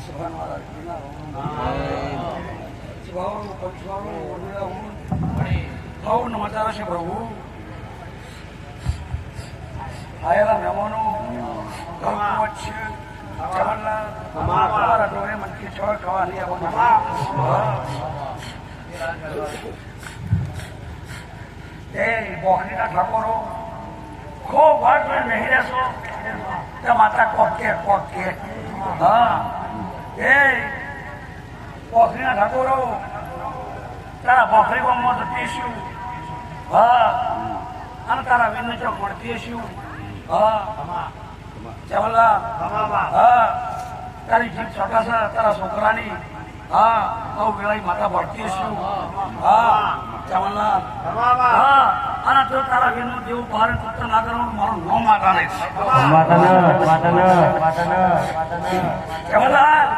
સભાન મહારાજ શિવાઓનું પંચવાનું વડીલાઓનું ભાવનો મજા છે પ્રભુ આયેલા મહેમાનો ભગવત છે જવાહરલાલ તમારા ડોરે મનકી છોડ ખાવા લઈ એ બોકરીના ઠાકોરો ખૂબ વાર નહીં રહેશો તે માતા કોકે હા એ બોકરીના ઠાકોરો તારા બોકરી ગામમાં જતી છું હા અને તારા વિનય ચોક મળતી છું હા જવાહરલાલ હા તારી જીભ છોટા છે તારા છોકરાની હા બહુ વેળાઈ માતા ભરતી છું હા જવાહરલાલ હા અને જો તારા વિનય જેવું ભારે પુત્ર ના કરવાનું મારું નામ માતા નહીં જવાહરલાલ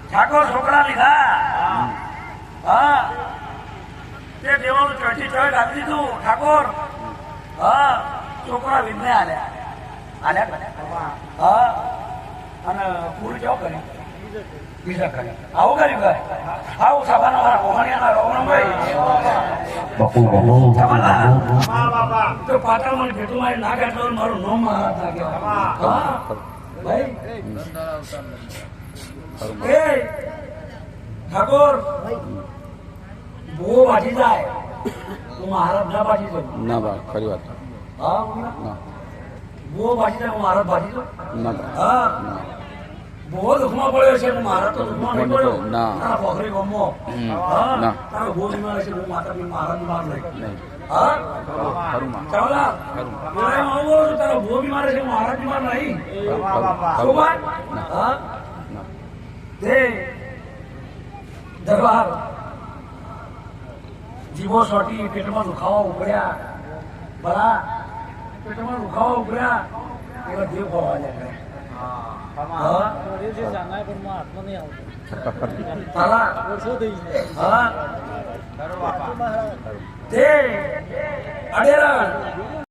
ઠાકોર છોકરા લીધા હા તે દેવાનું ચોથી ચોઈટ આપી દીધું ઠાકોર હા છોકરા વિનય આલ્યા હા અને પૂરું કેવું કર્યું બીજા કર્યું આવું કર્યું કે આવું સભાના મારા કોહણિયાના રોવણભાઈ તો પાટણ મને ભેટું મારી ના કાઢતો મારું નોમ મહારાજ લાગ્યો હા ભાઈ એ ઠાકોર બહુ બાજી જાય હું મહારાજ ના બાજી જાઉં ના બા ખરી વાત હા ના બહુ બાજી જાય હું મહારાજ બાજી જાઉં ના હા બહુ દુઃખમાં પડ્યો છે હું મહારાજ તો દુઃખમાં નહીં પડ્યો ના તારા પોખરી ગમો હા ના તારા બહુ બીમાર છે હું માતાની મહારાજ બીમાર નહીં નહીં હા ખરું માં ચાવલા ખરું મેં હું બોલું છું તારા બહુ બીમાર છે મહારાજ બીમાર નહીં શું વાત હા તે દરબાર જીવો સોટી પેટમાં દુખાવા ઉભર્યા ભલા પેટમાં દુખાવા ઉભર્યા એવા દેવ ખોવા જાય તે અડેરા